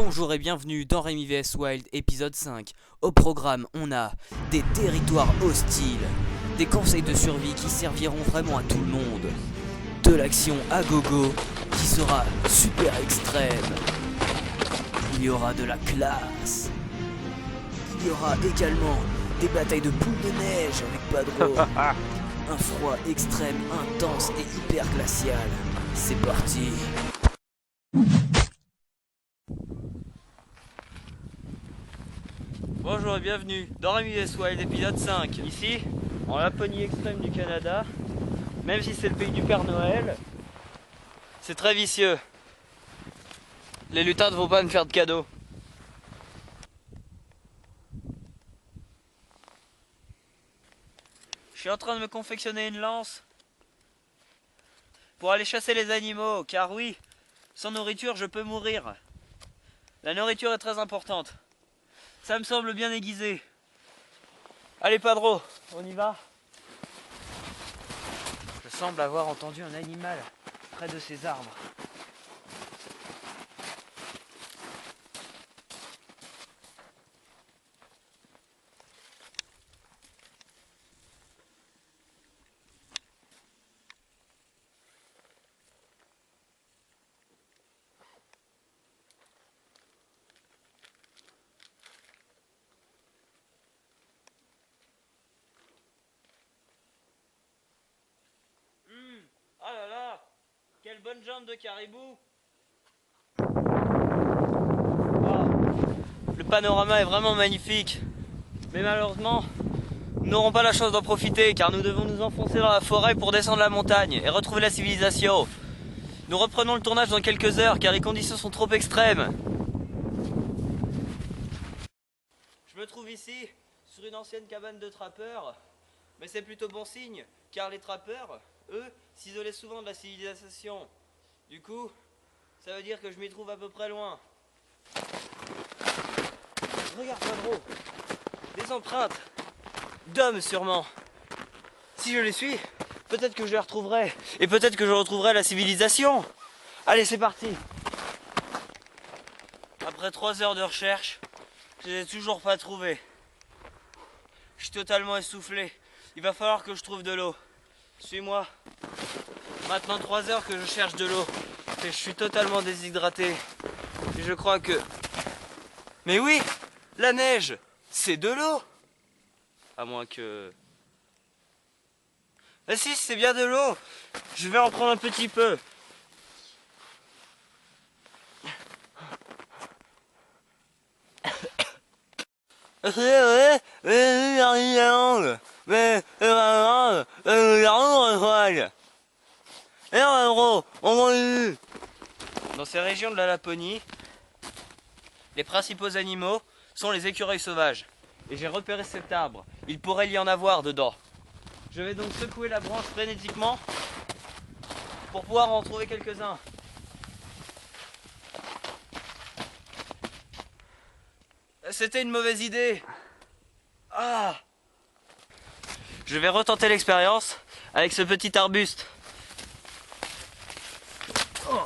Bonjour et bienvenue dans Rémi vs Wild épisode 5. Au programme, on a des territoires hostiles, des conseils de survie qui serviront vraiment à tout le monde, de l'action à gogo qui sera super extrême, il y aura de la classe, il y aura également des batailles de boules de neige avec Padro, un froid extrême, intense et hyper glacial. C'est parti. Bonjour et bienvenue dans Rémi vs Wild épisode 5. Ici, en Laponie extrême du Canada, même si c'est le pays du Père Noël, c'est très vicieux. Les lutins ne vont pas me faire de cadeaux. Je suis en train de me confectionner une lance pour aller chasser les animaux, car oui, sans nourriture je peux mourir. La nourriture est très importante. Ça me semble bien aiguisé. Allez Padro, on y va. Je semble avoir entendu un animal près de ces arbres. Oh là là, quelle bonne jambe de caribou. Oh, le panorama est vraiment magnifique. Mais malheureusement, nous n'aurons pas la chance d'en profiter car nous devons nous enfoncer dans la forêt pour descendre la montagne et retrouver la civilisation. Nous reprenons le tournage dans quelques heures car les conditions sont trop extrêmes. Je me trouve ici, sur une ancienne cabane de trappeurs, mais c'est plutôt bon signe car les trappeurs, eux, s'isolaient souvent de la civilisation. Du coup, ça veut dire que je m'y trouve à peu près loin. Regarde Padro, des empreintes d'hommes sûrement. Si je les suis, peut-être que je les retrouverai. Et peut-être que je retrouverai la civilisation. Allez, c'est parti. Après 3 heures de recherche, je les ai toujours pas trouvés. Je suis totalement essoufflé. Il va falloir que je trouve de l'eau. Suis-moi. Maintenant 3 heures que je cherche de l'eau. Et je suis totalement déshydraté. Et je crois que... Mais oui, la neige, c'est de l'eau. À moins que... Ah si, c'est bien de l'eau. Je vais en prendre un petit peu. Dans ces régions de la Laponie, les principaux animaux sont les écureuils sauvages. Et j'ai repéré cet arbre. Il pourrait y en avoir dedans. Je vais donc secouer la branche frénétiquement pour pouvoir en trouver quelques-uns. C'était une mauvaise idée. Ah! Je vais retenter l'expérience avec ce petit arbuste. Oh.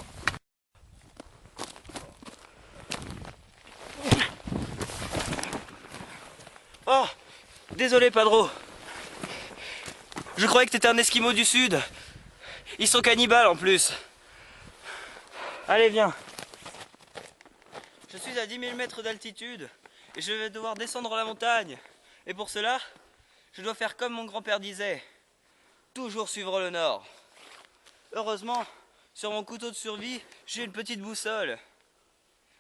Oh! Désolé Padro. Je croyais que t'étais un esquimau du sud. Ils sont cannibales en plus. Allez, viens. Je suis à 10 000 mètres d'altitude et je vais devoir descendre la montagne. Et pour cela, je dois faire comme mon grand-père disait. Toujours suivre le nord. Heureusement, sur mon couteau de survie, j'ai une petite boussole.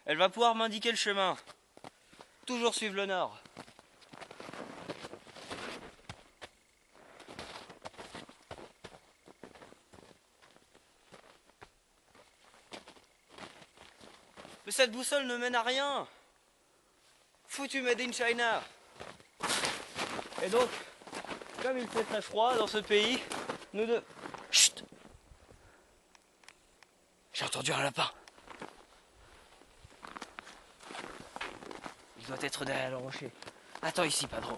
Elle va pouvoir m'indiquer le chemin. Toujours suivre le nord. Mais cette boussole ne mène à rien. Foutu made in China. Et donc, comme il fait très froid dans ce pays, nous deux... Chut! J'ai entendu un lapin. Il doit être derrière le rocher. Attends ici, Padro.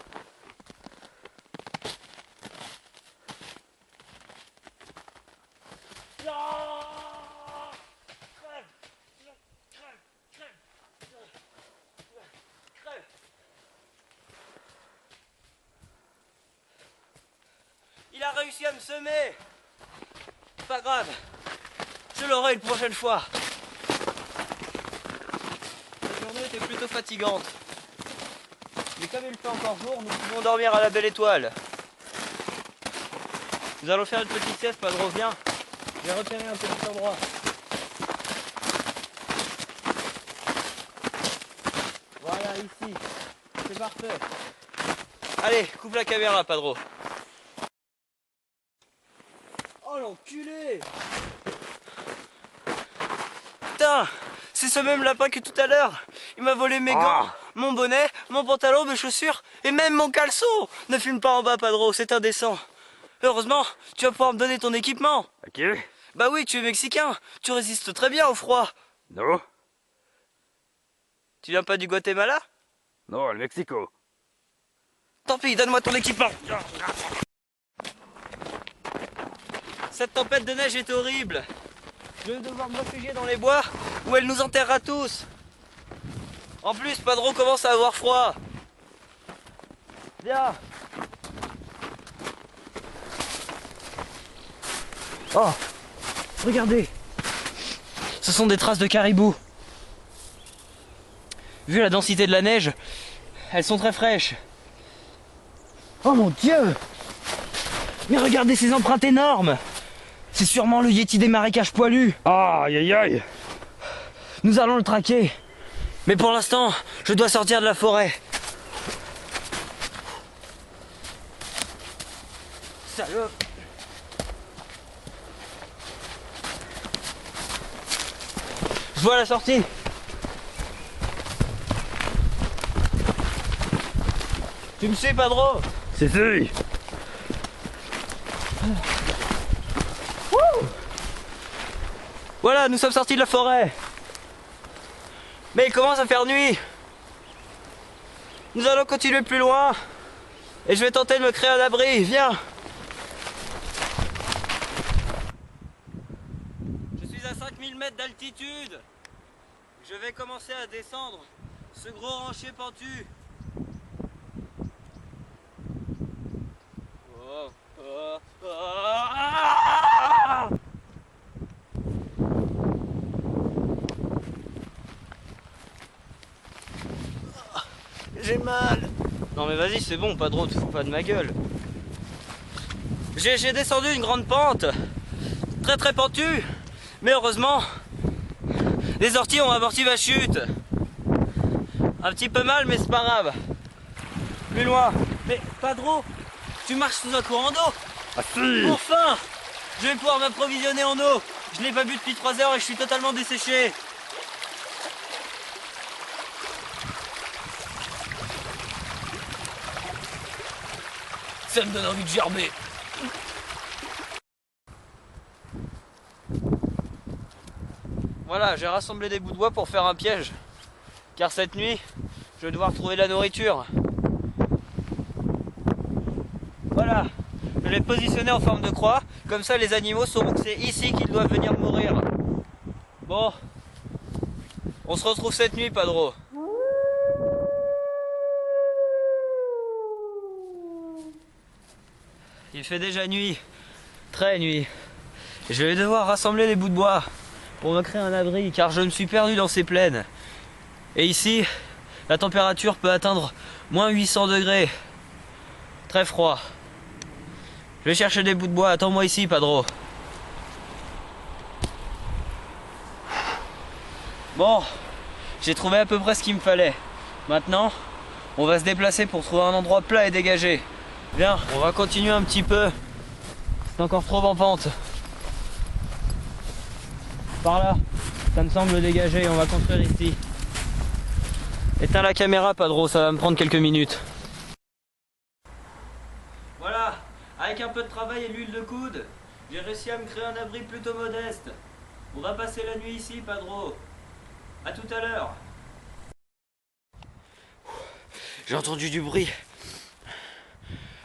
réussi à me semer. Pas grave. Je l'aurai une prochaine fois. La journée était plutôt fatigante. Mais comme il fait encore jour, nous pouvons dormir à la belle étoile. Nous allons faire une petite sieste, Padro, viens. Je vais repérer un petit endroit. Voilà, ici. C'est parfait. Allez, coupe la caméra, Padro. Oh l'enculé! Putain! C'est ce même lapin que tout à l'heure! Il m'a volé mes gants, mon bonnet, mon pantalon, mes chaussures et même mon caleçon! Ne filme pas en bas, Padro, c'est indécent. Heureusement, tu vas pouvoir me donner ton équipement. Ok. Bah oui, tu es mexicain, tu résistes très bien au froid. Non. Tu viens pas du Guatemala? Non, le Mexico. Tant pis, donne-moi ton équipement. Cette tempête de neige est horrible. Je vais devoir me réfugier dans les bois où elle nous enterrera tous. En plus, Padro commence à avoir froid. Viens. Oh, regardez. Ce sont des traces de caribou. Vu la densité de la neige, elles sont très fraîches. Oh mon Dieu! Mais regardez ces empreintes énormes! C'est sûrement le Yéti des marécages poilus. Aïe aïe aïe. Nous allons le traquer. Mais pour l'instant, je dois sortir de la forêt. Salope! Je vois la sortie. Tu me suis, Padro? C'est si. Voilà, nous sommes sortis de la forêt. Mais il commence à faire nuit. Nous allons continuer plus loin. Et je vais tenter de me créer un abri. Viens. Je suis à 5000 mètres d'altitude. Je vais commencer à descendre ce gros rocher pentu. Oh, oh, oh, ah! J'ai mal. Non mais vas-y, c'est bon, Padro, te fous pas de ma gueule. J'ai descendu une grande pente. Très très pentue. Mais heureusement, les orties ont amorti ma chute. Un petit peu mal, mais c'est pas grave. Plus loin. Mais Padro, tu marches sous un courant d'eau. Ah si. Enfin, je vais pouvoir m'approvisionner en eau. Je n'ai pas bu depuis 3 heures et je suis totalement desséché. Ça me donne envie de gerber. Voilà, j'ai rassemblé des bouts de bois pour faire un piège. Car cette nuit, je vais devoir trouver de la nourriture. Voilà, je l'ai positionné en forme de croix. Comme ça, les animaux sauront que c'est ici qu'ils doivent venir mourir. Bon, on se retrouve cette nuit, Padro. Il fait déjà nuit, très nuit. Je vais devoir rassembler les bouts de bois pour me créer un abri car je me suis perdu dans ces plaines. Et ici, la température peut atteindre moins 800 degrés. Très froid. Je vais chercher des bouts de bois, attends-moi ici, Padro. Bon, j'ai trouvé à peu près ce qu'il me fallait. Maintenant, on va se déplacer pour trouver un endroit plat et dégagé. Viens, on va continuer un petit peu. C'est encore trop en pente. Par là, ça me semble dégagé, on va construire ici. Éteins la caméra, Padro, ça va me prendre quelques minutes. Voilà, avec un peu de travail et l'huile de coude, j'ai réussi à me créer un abri plutôt modeste. On va passer la nuit ici, Padro. À tout à l'heure. J'ai entendu du bruit.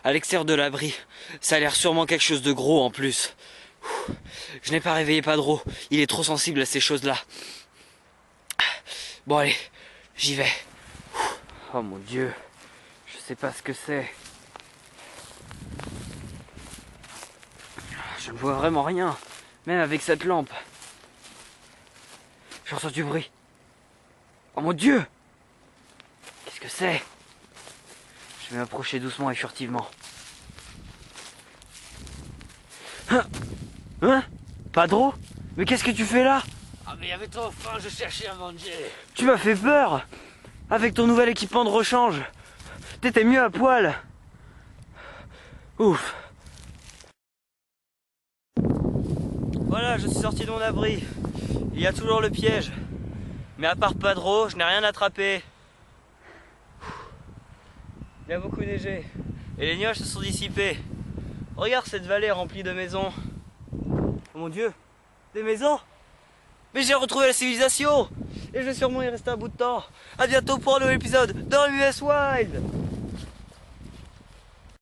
À l'extérieur de l'abri, ça a l'air sûrement quelque chose de gros en plus. Je n'ai pas réveillé Padro, il est trop sensible à ces choses-là. Bon allez, j'y vais. Oh mon Dieu, je sais pas ce que c'est. Je ne vois vraiment rien, même avec cette lampe. J'entends du bruit. Oh mon Dieu! Qu'est-ce que c'est? Je vais m'approcher doucement et furtivement. Hein? Padro? Mais qu'est-ce que tu fais là? Ah mais il y avait trop faim, je cherchais à manger. Tu m'as fait peur! Avec ton nouvel équipement de rechange. T'étais mieux à poil. Ouf. Voilà, je suis sorti de mon abri. Il y a toujours le piège. Mais à part Padro, je n'ai rien attrapé. Il y a beaucoup neigé. Et les nuages se sont dissipés. Regarde cette vallée remplie de maisons. Oh mon Dieu, des maisons? Mais j'ai retrouvé la civilisation. Et je vais sûrement y rester un bout de temps. A bientôt pour un nouvel épisode d'Urban Wild.